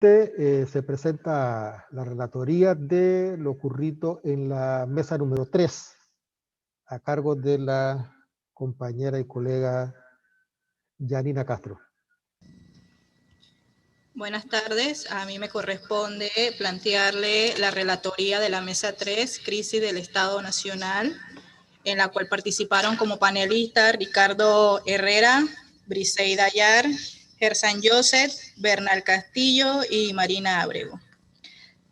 Se presenta la relatoría de lo ocurrido en la mesa número 3, a cargo de la compañera y colega Yanina Castro. Buenas tardes, a mí me corresponde plantearle la relatoría de la mesa 3, Crisis del Estado Nacional, en la cual participaron como panelistas Ricardo Herrera, Briseida Ayar, Gersan Joseph, Bernal Castillo y Marina Abrego.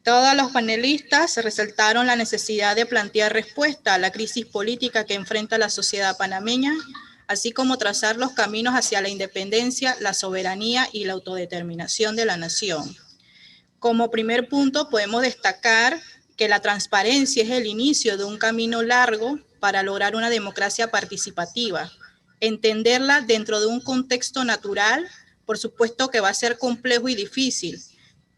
Todos los panelistas resaltaron la necesidad de plantear respuesta a la crisis política que enfrenta la sociedad panameña, así como trazar los caminos hacia la independencia, la soberanía y la autodeterminación de la nación. Como primer punto, podemos destacar que la transparencia es el inicio de un camino largo para lograr una democracia participativa. Entenderla dentro de un contexto natural, por supuesto que va a ser complejo y difícil,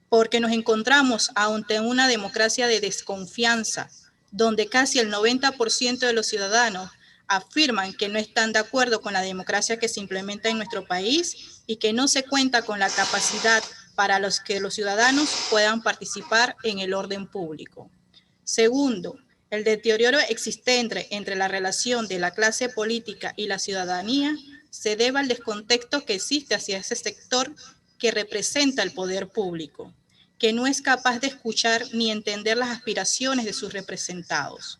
porque nos encontramos ante una democracia de desconfianza, donde casi el 90% de los ciudadanos afirman que no están de acuerdo con la democracia que se implementa en nuestro país y que no se cuenta con la capacidad para que los ciudadanos puedan participar en el orden público. Segundo, el deterioro existente entre la relación de la clase política y la ciudadanía se debe al descontexto que existe hacia ese sector que representa el poder público, que no es capaz de escuchar ni entender las aspiraciones de sus representados.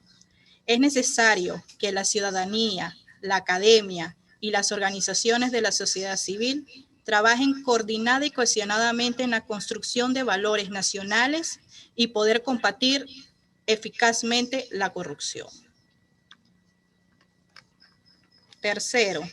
Es necesario que la ciudadanía, la academia y las organizaciones de la sociedad civil trabajen coordinada y cohesionadamente en la construcción de valores nacionales y poder combatir eficazmente la corrupción. Tercero,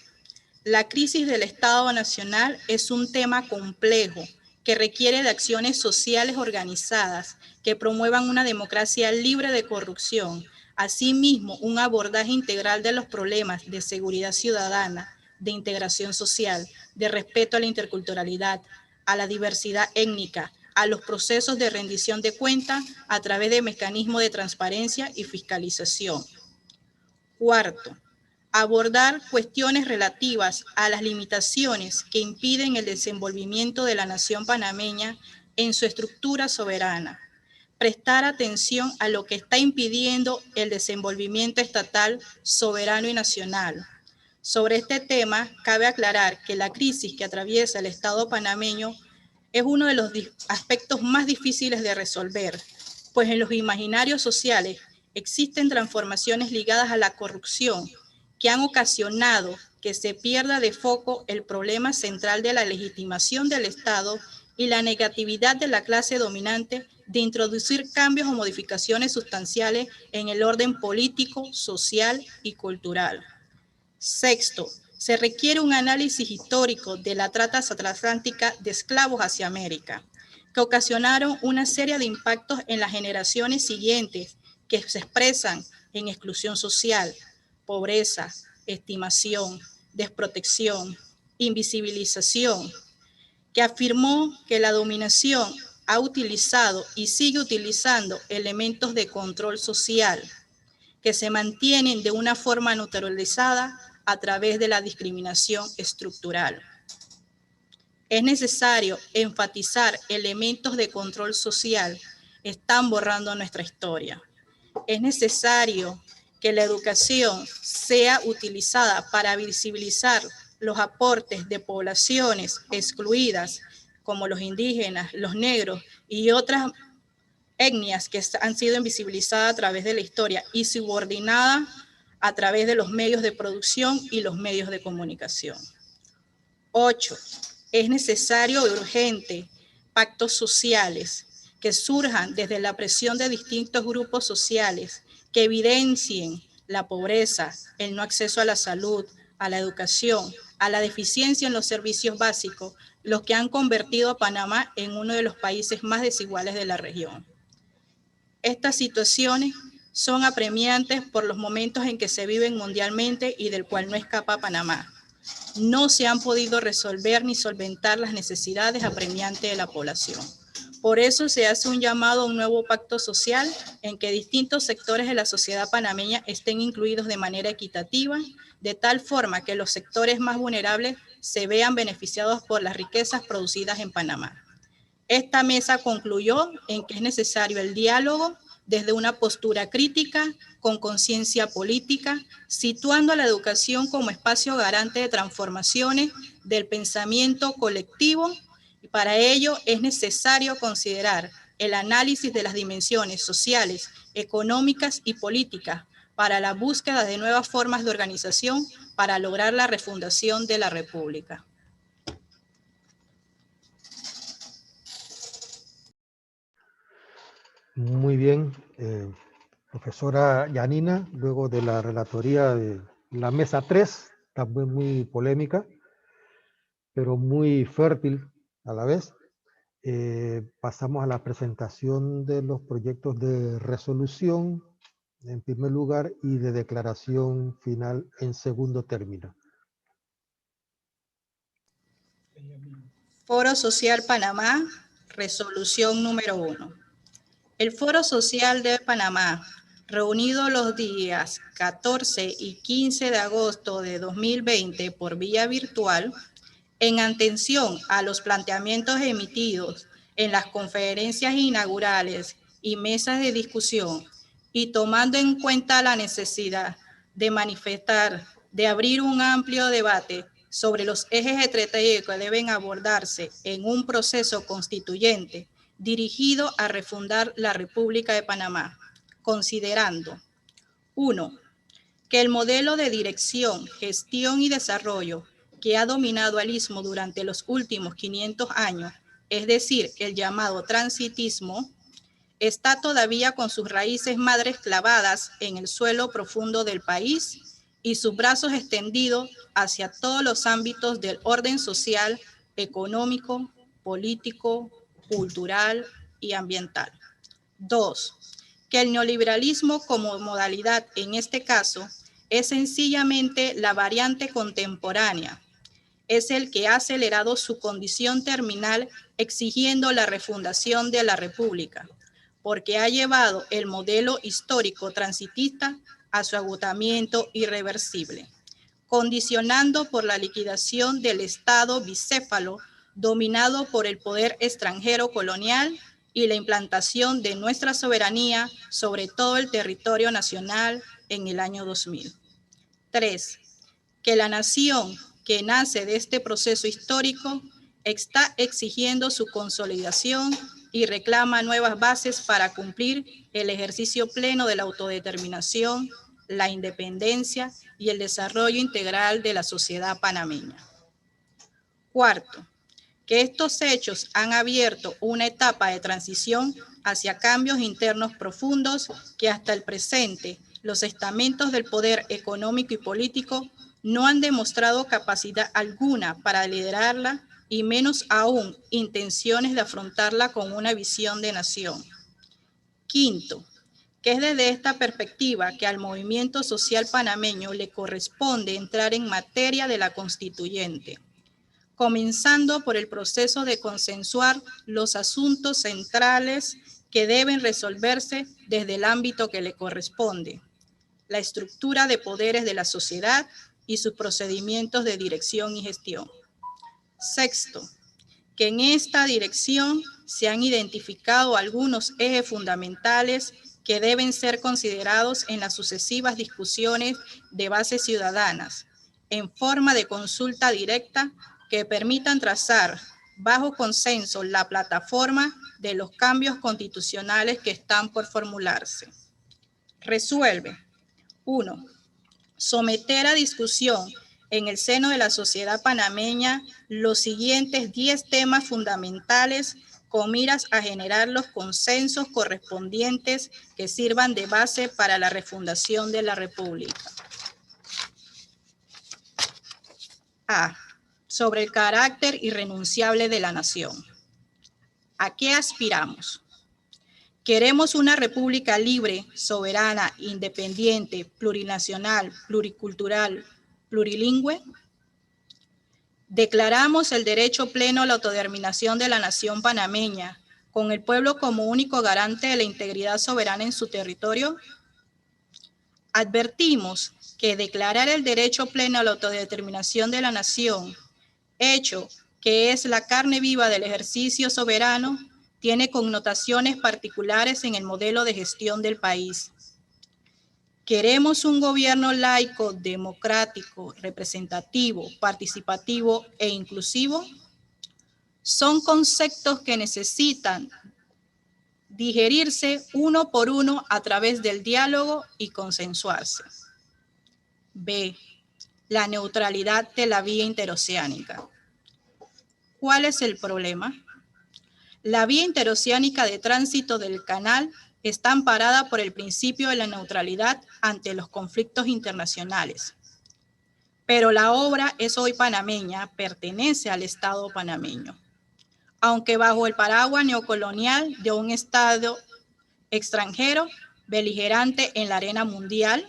la crisis del Estado Nacional es un tema complejo que requiere de acciones sociales organizadas que promuevan una democracia libre de corrupción. Asimismo, un abordaje integral de los problemas de seguridad ciudadana, de integración social, de respeto a la interculturalidad, a la diversidad étnica, a los procesos de rendición de cuentas a través de mecanismos de transparencia y fiscalización. Cuarto, abordar cuestiones relativas a las limitaciones que impiden el desenvolvimiento de la nación panameña en su estructura soberana. Prestar atención a lo que está impidiendo el desenvolvimiento estatal, soberano y nacional. Sobre este tema, cabe aclarar que la crisis que atraviesa el Estado panameño es uno de los aspectos más difíciles de resolver, pues en los imaginarios sociales existen transformaciones ligadas a la corrupción que han ocasionado que se pierda de foco el problema central de la legitimación del Estado y la negatividad de la clase dominante de introducir cambios o modificaciones sustanciales en el orden político, social y cultural. Sexto, se requiere un análisis histórico de la trata transatlántica de esclavos hacia América, que ocasionaron una serie de impactos en las generaciones siguientes que se expresan en exclusión social, pobreza, estimación, desprotección, invisibilización, que afirmó que la dominación ha utilizado y sigue utilizando elementos de control social que se mantienen de una forma naturalizada a través de la discriminación estructural. Es necesario enfatizar elementos de control social que están borrando nuestra historia. Es necesario que la educación sea utilizada para visibilizar los aportes de poblaciones excluidas, como los indígenas, los negros y otras etnias que han sido invisibilizadas a través de la historia y subordinadas a través de los medios de producción y los medios de comunicación. 8. Es necesario y urgente pactos sociales que surjan desde la presión de distintos grupos sociales que evidencien la pobreza, el no acceso a la salud, a la educación, a la deficiencia en los servicios básicos, los que han convertido a Panamá en uno de los países más desiguales de la región. Estas situaciones son apremiantes por los momentos en que se viven mundialmente y del cual no escapa Panamá. No se han podido resolver ni solventar las necesidades apremiantes de la población. Por eso se hace un llamado a un nuevo pacto social en que distintos sectores de la sociedad panameña estén incluidos de manera equitativa, de tal forma que los sectores más vulnerables se vean beneficiados por las riquezas producidas en Panamá. Esta mesa concluyó en que es necesario el diálogo desde una postura crítica, con conciencia política, situando a la educación como espacio garante de transformaciones del pensamiento colectivo, y para ello es necesario considerar el análisis de las dimensiones sociales, económicas y políticas para la búsqueda de nuevas formas de organización para lograr la refundación de la República. Muy bien, profesora Yanina, luego de la relatoría de la mesa 3, también muy polémica, pero muy fértil a la vez. Pasamos a la presentación de los proyectos de resolución en primer lugar y de declaración final en segundo término. Foro Social Panamá, resolución número 1. El Foro Social de Panamá, reunido los días 14 y 15 de agosto de 2020 por vía virtual, en atención a los planteamientos emitidos en las conferencias inaugurales y mesas de discusión, y tomando en cuenta la necesidad de manifestar, de abrir un amplio debate sobre los ejes estratégicos que deben abordarse en un proceso constituyente dirigido a refundar la República de Panamá, considerando: 1. Que el modelo de dirección, gestión y desarrollo que ha dominado al Istmo durante los últimos 500 años, es decir, el llamado transitismo, está todavía con sus raíces madres clavadas en el suelo profundo del país y sus brazos extendidos hacia todos los ámbitos del orden social, económico, político, cultural y ambiental. 2. Que el neoliberalismo como modalidad en este caso es sencillamente la variante contemporánea. Es el que ha acelerado su condición terminal exigiendo la refundación de la República, porque ha llevado el modelo histórico transitista a su agotamiento irreversible, condicionando por la liquidación del Estado bicéfalo dominado por el poder extranjero colonial y la implantación de nuestra soberanía sobre todo el territorio nacional en el año 2000. 3. Que la nación que nace de este proceso histórico está exigiendo su consolidación y reclama nuevas bases para cumplir el ejercicio pleno de la autodeterminación, la independencia y el desarrollo integral de la sociedad panameña. 4. Que estos hechos han abierto una etapa de transición hacia cambios internos profundos que hasta el presente los estamentos del poder económico y político no han demostrado capacidad alguna para liderarla y menos aún intenciones de afrontarla con una visión de nación. 5. Que es desde esta perspectiva que al movimiento social panameño le corresponde entrar en materia de la constituyente, comenzando por el proceso de consensuar los asuntos centrales que deben resolverse desde el ámbito que le corresponde, la estructura de poderes de la sociedad y sus procedimientos de dirección y gestión. 6. Que en esta dirección se han identificado algunos ejes fundamentales que deben ser considerados en las sucesivas discusiones de bases ciudadanas, en forma de consulta directa que permitan trazar bajo consenso la plataforma de los cambios constitucionales que están por formularse. Resuelve: 1. Someter a discusión en el seno de la sociedad panameña los siguientes 10 temas fundamentales con miras a generar los consensos correspondientes que sirvan de base para la refundación de la República. A. Sobre el carácter irrenunciable de la nación. ¿A qué aspiramos? ¿Queremos una república libre, soberana, independiente, plurinacional, pluricultural, plurilingüe? ¿Declaramos el derecho pleno a la autodeterminación de la nación panameña, con el pueblo como único garante de la integridad soberana en su territorio? Advertimos que declarar el derecho pleno a la autodeterminación de la nación, hecho que es la carne viva del ejercicio soberano, tiene connotaciones particulares en el modelo de gestión del país. ¿Queremos un gobierno laico, democrático, representativo, participativo e inclusivo? Son conceptos que necesitan digerirse uno por uno a través del diálogo y consensuarse. B. La neutralidad de la vía interoceánica. ¿Cuál es el problema? La vía interoceánica de tránsito del canal está amparada por el principio de la neutralidad ante los conflictos internacionales. Pero la obra es hoy panameña, pertenece al Estado panameño, aunque bajo el paraguas neocolonial de un Estado extranjero, beligerante en la arena mundial,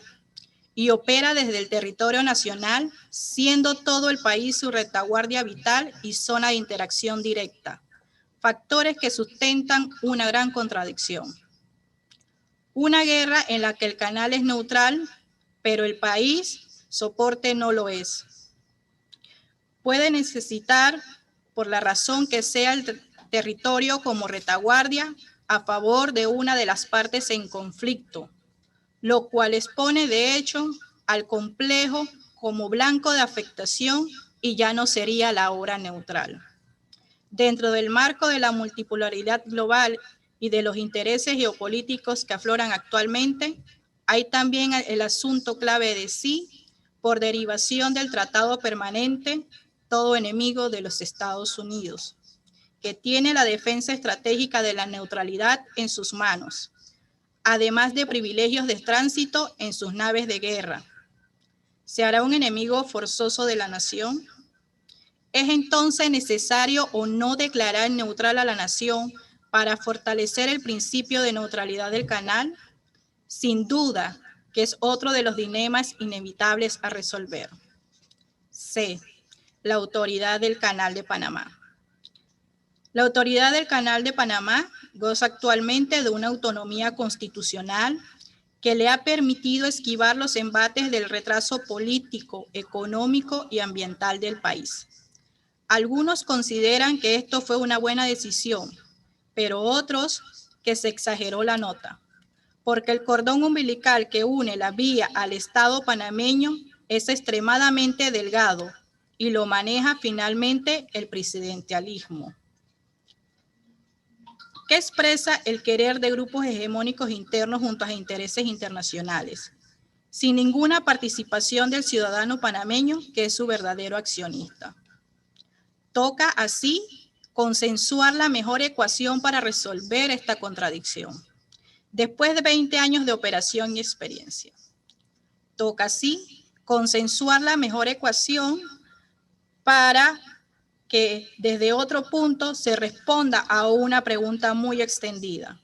y opera desde el territorio nacional, siendo todo el país su retaguardia vital y zona de interacción directa, factores que sustentan una gran contradicción. Una guerra en la que el canal es neutral, pero el país soporte no lo es. Puede necesitar, por la razón que sea, el territorio como retaguardia a favor de una de las partes en conflicto, lo cual expone de hecho al complejo como blanco de afectación y ya no sería la obra neutral. Dentro del marco de la multipolaridad global y de los intereses geopolíticos que afloran actualmente, hay también el asunto clave de sí, por derivación del Tratado Permanente, todo enemigo de los Estados Unidos, que tiene la defensa estratégica de la neutralidad en sus manos, además de privilegios de tránsito en sus naves de guerra. ¿Se hará un enemigo forzoso de la nación? ¿Es entonces necesario o no declarar neutral a la nación para fortalecer el principio de neutralidad del canal? Sin duda, que es otro de los dilemas inevitables a resolver. C. La autoridad del Canal de Panamá. La autoridad del Canal de Panamá goza actualmente de una autonomía constitucional que le ha permitido esquivar los embates del retraso político, económico y ambiental del país. Algunos consideran que esto fue una buena decisión, pero otros que se exageró la nota, porque el cordón umbilical que une la vía al Estado panameño es extremadamente delgado y lo maneja finalmente el presidencialismo, que expresa el querer de grupos hegemónicos internos junto a intereses internacionales, sin ninguna participación del ciudadano panameño, que es su verdadero accionista. Toca así consensuar la mejor ecuación para resolver esta contradicción, después de 20 años de operación y experiencia. Toca así consensuar la mejor ecuación para que desde otro punto se responda a una pregunta muy extendida.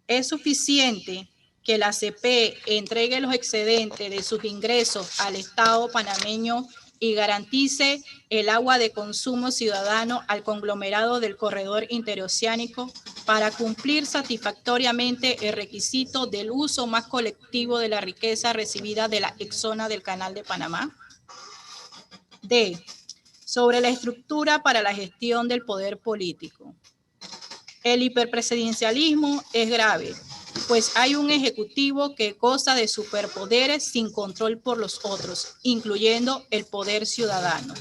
¿Es suficiente que la ACP entregue los excedentes de sus ingresos al Estado panameño y garantice el agua de consumo ciudadano al conglomerado del corredor interoceánico para cumplir satisfactoriamente el requisito del uso más colectivo de la riqueza recibida de la exzona del Canal de Panamá? D. Sobre la estructura para la gestión del poder político. El hiperpresidencialismo es grave, pues hay un ejecutivo que goza de superpoderes sin control por los otros, incluyendo el poder ciudadano.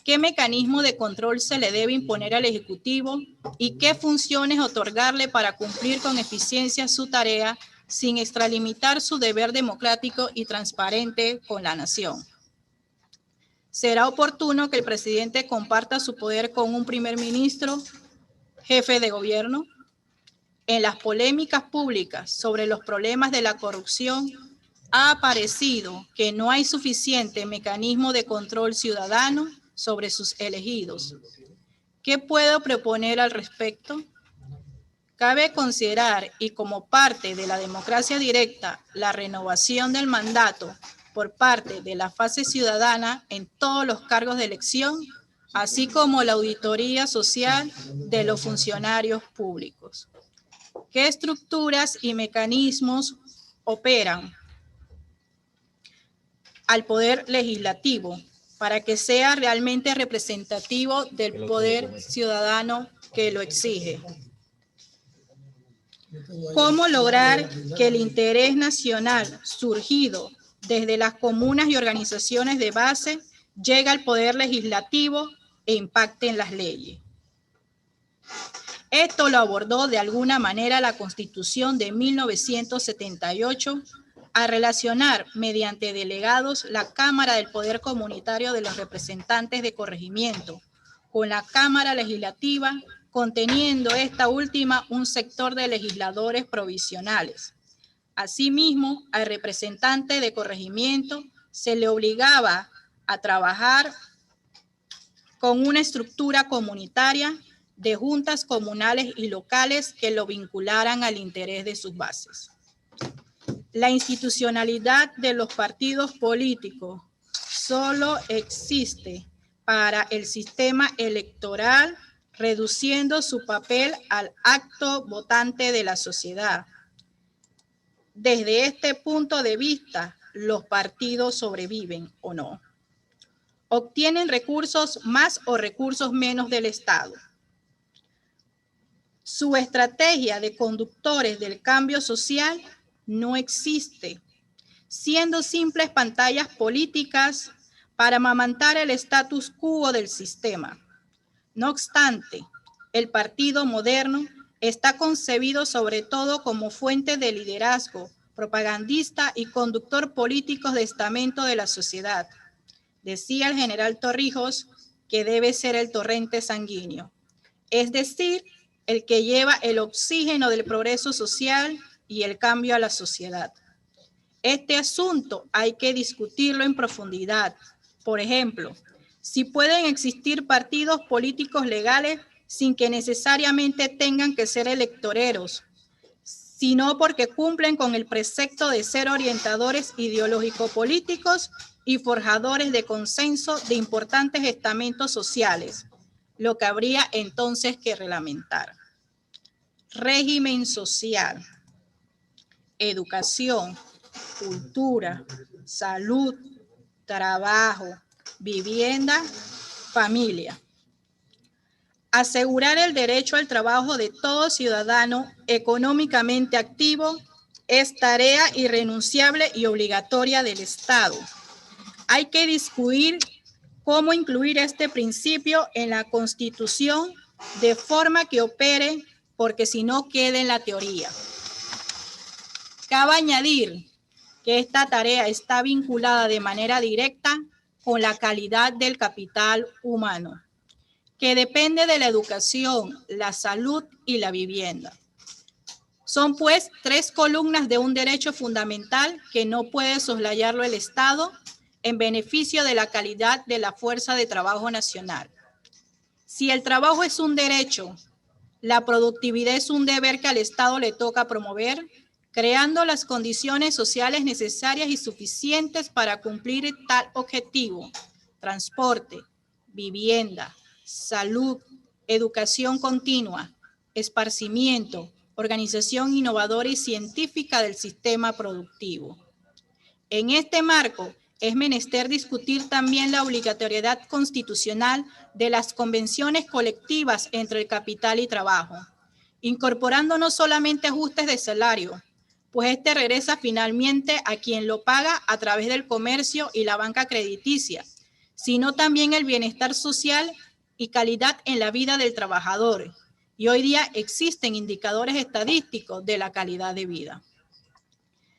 ¿Qué mecanismo de control se le debe imponer al ejecutivo y qué funciones otorgarle para cumplir con eficiencia su tarea sin extralimitar su deber democrático y transparente con la nación? ¿Será oportuno que el presidente comparta su poder con un primer ministro, jefe de gobierno? En las polémicas públicas sobre los problemas de la corrupción, ha aparecido que no hay suficiente mecanismo de control ciudadano sobre sus elegidos. ¿Qué puedo proponer al respecto? Cabe considerar, y como parte de la democracia directa, la renovación del mandato por parte de la fase ciudadana en todos los cargos de elección, así como la auditoría social de los funcionarios públicos. ¿Qué estructuras y mecanismos operan al poder legislativo para que sea realmente representativo del poder ciudadano que lo exige. ¿Cómo lograr que el interés nacional surgido desde las comunas y organizaciones de base llegue al poder legislativo e impacte en las leyes? Esto lo abordó de alguna manera la Constitución de 1978 a relacionar mediante delegados la Cámara del Poder Comunitario de los Representantes de Corregimiento con la Cámara Legislativa, conteniendo esta última un sector de legisladores provisionales. Asimismo, al representante de corregimiento se le obligaba a trabajar con una estructura comunitaria de juntas comunales y locales que lo vincularan al interés de sus bases. La institucionalidad de los partidos políticos solo existe para el sistema electoral, reduciendo su papel al acto votante de la sociedad. Desde este punto de vista, los partidos sobreviven o no. Obtienen recursos más o recursos menos del Estado. Su estrategia de conductores del cambio social no existe, siendo simples pantallas políticas para amamantar el status quo del sistema. No obstante, el partido moderno está concebido sobre todo como fuente de liderazgo, propagandista y conductor político de estamento de la sociedad. Decía el general Torrijos que debe ser el torrente sanguíneo, es decir, el que lleva el oxígeno del progreso social y el cambio a la sociedad. Este asunto hay que discutirlo en profundidad. Por ejemplo, si pueden existir partidos políticos legales sin que necesariamente tengan que ser electoreros, sino porque cumplen con el precepto de ser orientadores ideológico-políticos y forjadores de consenso de importantes estamentos sociales, lo que habría entonces que reglamentar. Régimen social, educación, cultura, salud, trabajo, vivienda, familia. Asegurar el derecho al trabajo de todo ciudadano económicamente activo es tarea irrenunciable y obligatoria del Estado. Hay que discutir cómo incluir este principio en la Constitución de forma que opere, porque si no queda en la teoría. Cabe añadir que esta tarea está vinculada de manera directa con la calidad del capital humano, que depende de la educación, la salud y la vivienda. Son pues tres columnas de un derecho fundamental que no puede soslayarlo el Estado en beneficio de la calidad de la fuerza de trabajo nacional. Si el trabajo es un derecho, la productividad es un deber que al Estado le toca promover, creando las condiciones sociales necesarias y suficientes para cumplir tal objetivo: transporte, vivienda, salud, educación continua, esparcimiento, organización innovadora y científica del sistema productivo. En este marco, es menester discutir también la obligatoriedad constitucional de las convenciones colectivas entre el capital y trabajo, incorporando no solamente ajustes de salario, pues este regresa finalmente a quien lo paga a través del comercio y la banca crediticia, sino también el bienestar social y calidad en la vida del trabajador. Y hoy día existen indicadores estadísticos de la calidad de vida.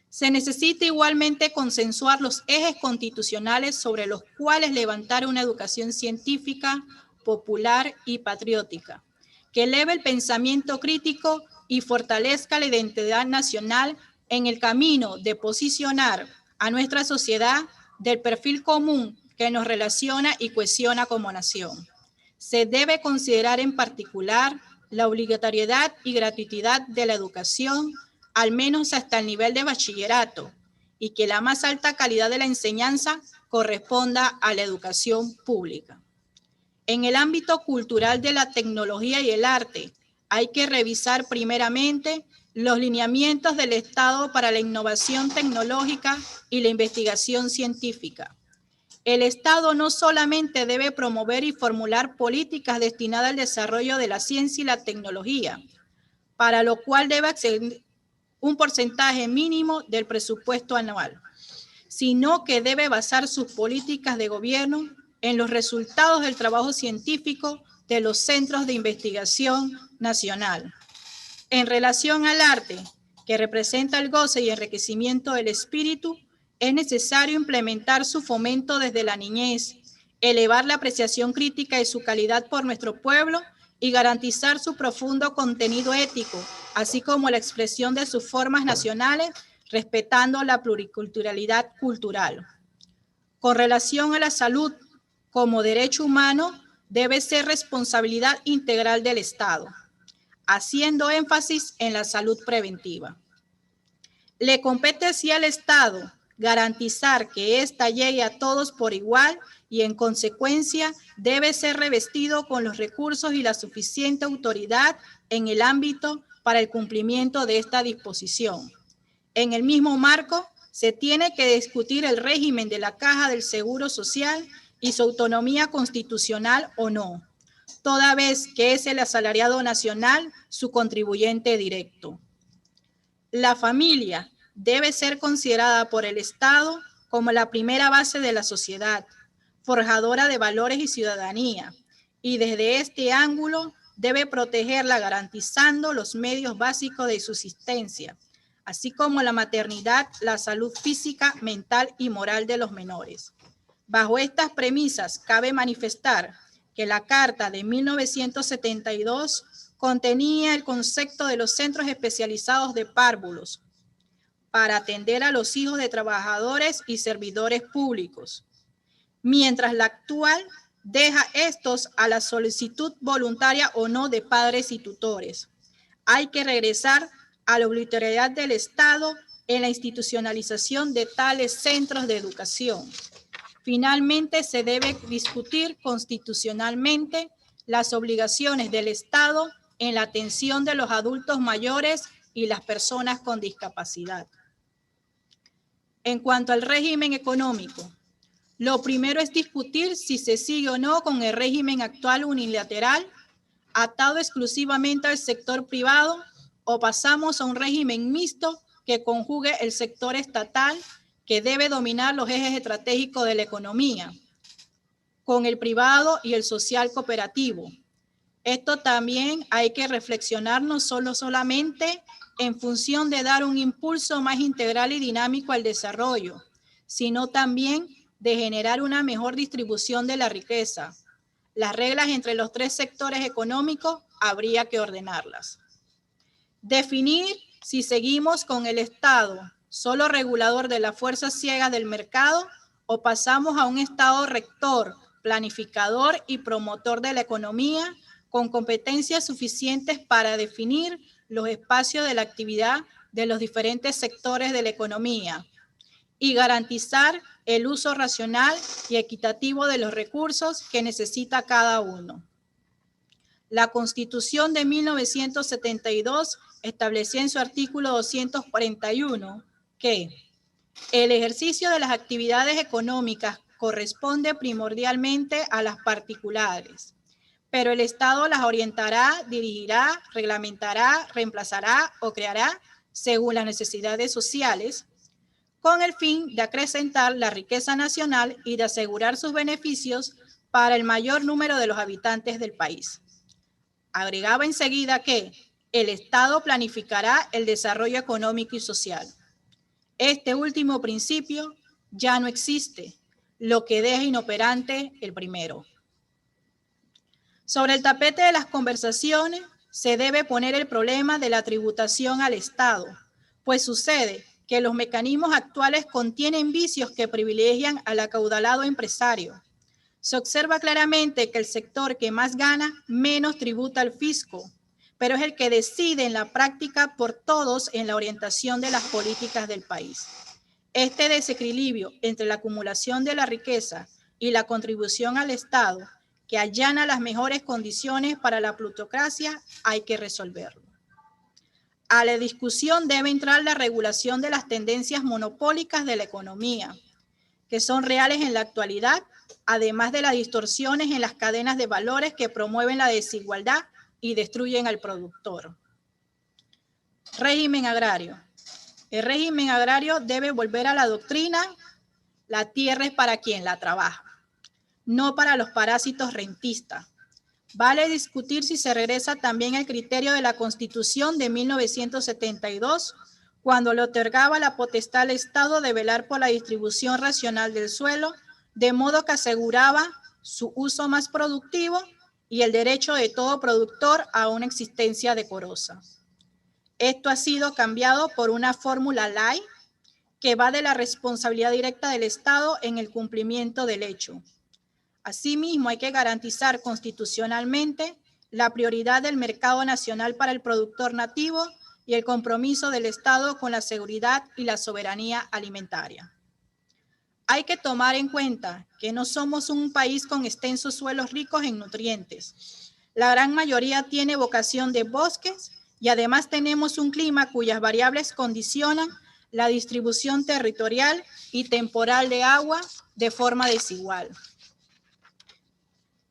Se necesita igualmente consensuar los ejes constitucionales sobre los cuales levantar una educación científica, popular y patriótica, que eleve el pensamiento crítico y fortalezca la identidad nacional en el camino de posicionar a nuestra sociedad del perfil común que nos relaciona y cohesiona como nación. Se debe considerar en particular la obligatoriedad y gratuidad de la educación, al menos hasta el nivel de bachillerato, y que la más alta calidad de la enseñanza corresponda a la educación pública. En el ámbito cultural de la tecnología y el arte, hay que revisar primeramente los lineamientos del Estado para la innovación tecnológica y la investigación científica. El Estado no solamente debe promover y formular políticas destinadas al desarrollo de la ciencia y la tecnología, para lo cual debe acceder un porcentaje mínimo del presupuesto anual, sino que debe basar sus políticas de gobierno en los resultados del trabajo científico de los centros de investigación nacional. En relación al arte, que representa el goce y enriquecimiento del espíritu, es necesario implementar su fomento desde la niñez, elevar la apreciación crítica de su calidad por nuestro pueblo y garantizar su profundo contenido ético, así como la expresión de sus formas nacionales, respetando la pluriculturalidad cultural. Con relación a la salud, como derecho humano, debe ser responsabilidad integral del Estado, haciendo énfasis en la salud preventiva. Le compete así al Estado garantizar que ésta llegue a todos por igual y en consecuencia debe ser revestido con los recursos y la suficiente autoridad en el ámbito para el cumplimiento de esta disposición. En el mismo marco, se tiene que discutir el régimen de la Caja del Seguro Social y su autonomía constitucional o no, toda vez que es el asalariado nacional su contribuyente directo. La familia debe ser considerada por el Estado como la primera base de la sociedad, forjadora de valores y ciudadanía, y desde este ángulo debe protegerla garantizando los medios básicos de subsistencia, así como la maternidad, la salud física, mental y moral de los menores. Bajo estas premisas, cabe manifestar que la Carta de 1972 contenía el concepto de los centros especializados de párvulos para atender a los hijos de trabajadores y servidores públicos, mientras la actual deja estos a la solicitud voluntaria o no de padres y tutores. Hay que regresar a la obligatoriedad del Estado en la institucionalización de tales centros de educación. Finalmente, se debe discutir constitucionalmente las obligaciones del Estado en la atención de los adultos mayores y las personas con discapacidad. En cuanto al régimen económico, lo primero es discutir si se sigue o no con el régimen actual unilateral, atado exclusivamente al sector privado, o pasamos a un régimen mixto que conjugue el sector estatal, que debe dominar los ejes estratégicos de la economía, con el privado y el social cooperativo. Esto también hay que reflexionar no solamente en función de dar un impulso más integral y dinámico al desarrollo, sino también de generar una mejor distribución de la riqueza. Las reglas entre los tres sectores económicos habría que ordenarlas. Definir si seguimos con el Estado solo regulador de las fuerzas ciegas del mercado o pasamos a un Estado rector, planificador y promotor de la economía con competencias suficientes para definir los espacios de la actividad de los diferentes sectores de la economía y garantizar el uso racional y equitativo de los recursos que necesita cada uno. La Constitución de 1972 establecía en su artículo 241 que el ejercicio de las actividades económicas corresponde primordialmente a las particulares, pero el Estado las orientará, dirigirá, reglamentará, reemplazará o creará según las necesidades sociales, con el fin de acrecentar la riqueza nacional y de asegurar sus beneficios para el mayor número de los habitantes del país. Agregaba enseguida que el Estado planificará el desarrollo económico y social. Este último principio ya no existe, lo que deja inoperante el primero. Sobre el tapete de las conversaciones se debe poner el problema de la tributación al Estado, pues sucede que los mecanismos actuales contienen vicios que privilegian al acaudalado empresario. Se observa claramente que el sector que más gana menos tributa al fisco, pero es el que decide en la práctica por todos en la orientación de las políticas del país. Este desequilibrio entre la acumulación de la riqueza y la contribución al Estado, que allana las mejores condiciones para la plutocracia, hay que resolverlo. A la discusión debe entrar la regulación de las tendencias monopólicas de la economía, que son reales en la actualidad, además de las distorsiones en las cadenas de valores que promueven la desigualdad y destruyen al productor. Régimen agrario. El régimen agrario debe volver a la doctrina: la tierra es para quien la trabaja, no para los parásitos rentistas. Vale discutir si se regresa también al criterio de la Constitución de 1972, cuando le otorgaba la potestad al Estado de velar por la distribución racional del suelo, de modo que aseguraba su uso más productivo y el derecho de todo productor a una existencia decorosa. Esto ha sido cambiado por una fórmula light que va de la responsabilidad directa del Estado en el cumplimiento del hecho. Asimismo, hay que garantizar constitucionalmente la prioridad del mercado nacional para el productor nativo y el compromiso del Estado con la seguridad y la soberanía alimentaria. Hay que tomar en cuenta que no somos un país con extensos suelos ricos en nutrientes. La gran mayoría tiene vocación de bosques y además tenemos un clima cuyas variables condicionan la distribución territorial y temporal de agua de forma desigual.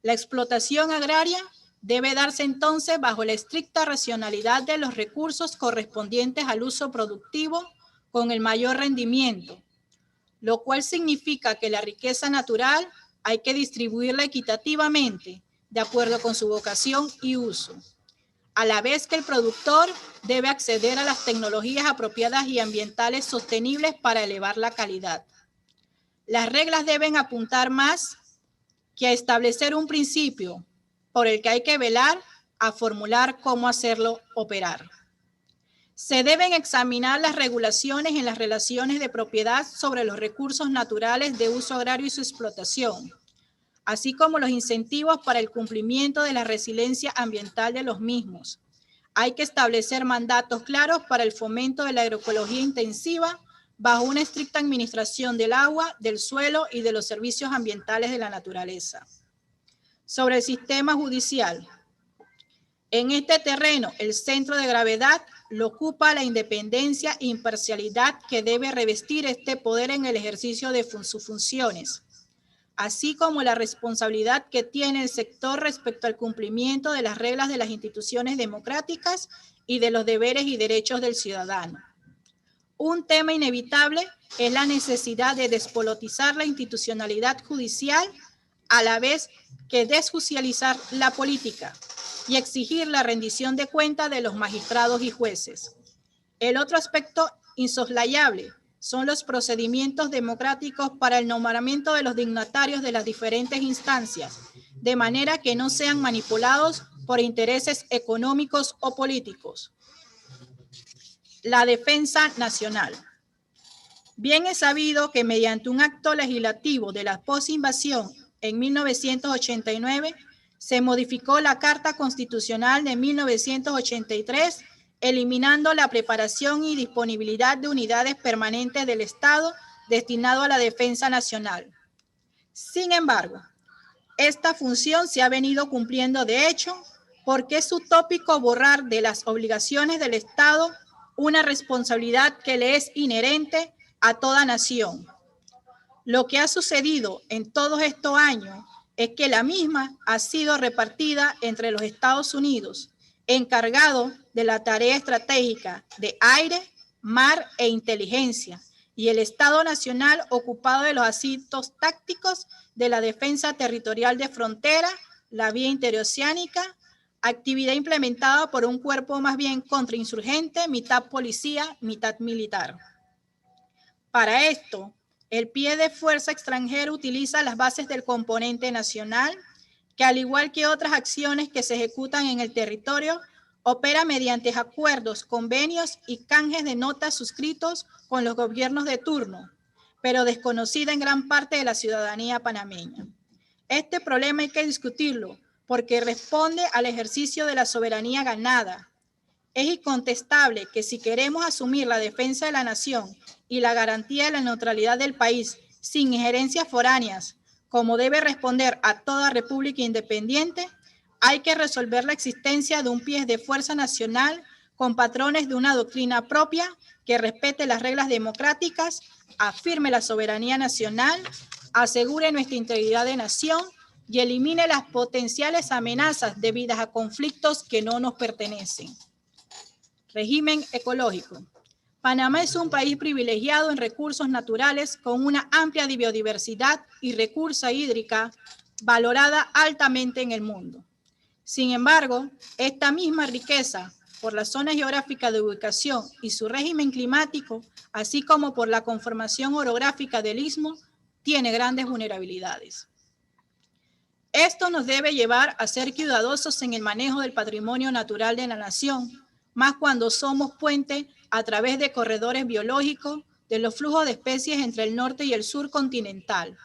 La explotación agraria debe darse entonces bajo la estricta racionalidad de los recursos correspondientes al uso productivo con el mayor rendimiento, lo cual significa que la riqueza natural hay que distribuirla equitativamente de acuerdo con su vocación y uso, a la vez que el productor debe acceder a las tecnologías apropiadas y ambientales sostenibles para elevar la calidad. Las reglas deben apuntar más que a establecer un principio por el que hay que velar, a formular cómo hacerlo operar. Se deben examinar las regulaciones en las relaciones de propiedad sobre los recursos naturales de uso agrario y su explotación, así como los incentivos para el cumplimiento de la resiliencia ambiental de los mismos. Hay que establecer mandatos claros para el fomento de la agroecología intensiva bajo una estricta administración del agua, del suelo y de los servicios ambientales de la naturaleza. Sobre el sistema judicial. En este terreno, el centro de gravedad lo ocupa la independencia e imparcialidad que debe revestir este poder en el ejercicio de sus funciones, así como la responsabilidad que tiene el sector respecto al cumplimiento de las reglas de las instituciones democráticas y de los deberes y derechos del ciudadano. Un tema inevitable es la necesidad de despolitizar la institucionalidad judicial, a la vez que desjudicializar la política y exigir la rendición de cuentas de los magistrados y jueces. El otro aspecto insoslayable son los procedimientos democráticos para el nombramiento de los dignatarios de las diferentes instancias, de manera que no sean manipulados por intereses económicos o políticos. La defensa nacional. Bien es sabido que mediante un acto legislativo de la posinvasión en 1989 se modificó la Carta Constitucional de 1983, eliminando la preparación y disponibilidad de unidades permanentes del Estado destinado a la defensa nacional. Sin embargo, esta función se ha venido cumpliendo de hecho, porque es utópico borrar de las obligaciones del Estado una responsabilidad que le es inherente a toda nación. Lo que ha sucedido en todos estos años es que la misma ha sido repartida entre los Estados Unidos, encargado de la tarea estratégica de aire, mar e inteligencia, y el Estado Nacional ocupado de los asuntos tácticos de la defensa territorial de frontera, la vía interoceánica, actividad implementada por un cuerpo más bien contrainsurgente, mitad policía, mitad militar. Para esto, el pie de fuerza extranjero utiliza las bases del componente nacional, que al igual que otras acciones que se ejecutan en el territorio, opera mediante acuerdos, convenios y canjes de notas suscritos con los gobiernos de turno, pero desconocida en gran parte de la ciudadanía panameña. Este problema hay que discutirlo porque responde al ejercicio de la soberanía ganada. Es incontestable que si queremos asumir la defensa de la nación y la garantía de la neutralidad del país sin injerencias foráneas, como debe responder a toda república independiente, hay que resolver la existencia de un pie de fuerza nacional con patrones de una doctrina propia que respete las reglas democráticas, afirme la soberanía nacional, asegure nuestra integridad de nación y elimine las potenciales amenazas debidas a conflictos que no nos pertenecen. Régimen ecológico. Panamá es un país privilegiado en recursos naturales con una amplia biodiversidad y recursa hídrica valorada altamente en el mundo. Sin embargo, esta misma riqueza, por la zona geográfica de ubicación y su régimen climático, así como por la conformación orográfica del istmo, tiene grandes vulnerabilidades. Esto nos debe llevar a ser cuidadosos en el manejo del patrimonio natural de la nación, más cuando somos puente a través de corredores biológicos de los flujos de especies entre el norte y el sur continental.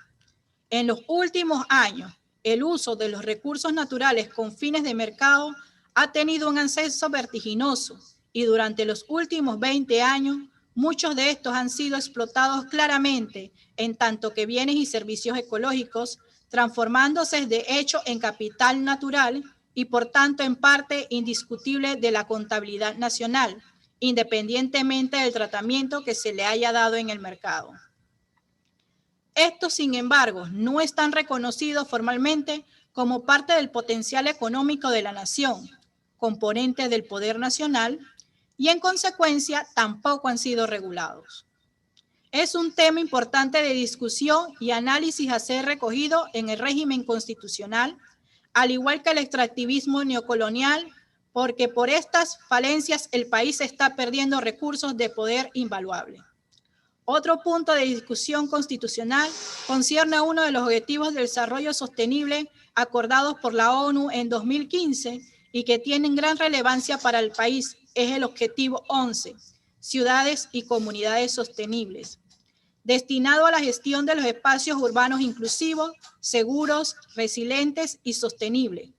En los últimos años, el uso de los recursos naturales con fines de mercado ha tenido un ascenso vertiginoso y durante los últimos 20 años, muchos de estos han sido explotados claramente en tanto que bienes y servicios ecológicos, transformándose de hecho en capital natural y por tanto en parte indiscutible de la contabilidad nacional, independientemente del tratamiento que se le haya dado en el mercado. Estos, sin embargo, no están reconocidos formalmente como parte del potencial económico de la nación, componente del poder nacional, y en consecuencia tampoco han sido regulados. Es un tema importante de discusión y análisis a ser recogido en el régimen constitucional, al igual que el extractivismo neocolonial, porque por estas falencias el país está perdiendo recursos de poder invaluables. Otro punto de discusión constitucional concierne a uno de los objetivos de desarrollo sostenible acordados por la ONU en 2015 y que tienen gran relevancia para el país. Es el objetivo 11, ciudades y comunidades sostenibles, destinado a la gestión de los espacios urbanos inclusivos, seguros, resilientes y sostenibles.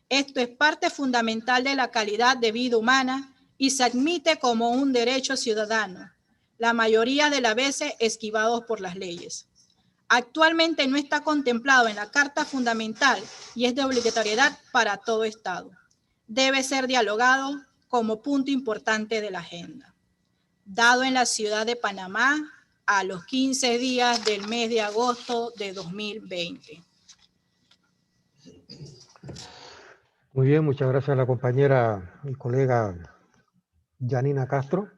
Esto es parte fundamental de la calidad de vida humana y se admite como un derecho ciudadano, la mayoría de las veces esquivados por las leyes. Actualmente no está contemplado en la Carta Fundamental y es de obligatoriedad para todo Estado. Debe ser dialogado como punto importante de la agenda. Dado en la ciudad de Panamá a los 15 días del mes de agosto de 2020. Muy bien, muchas gracias a la compañera y colega Yanina Castro.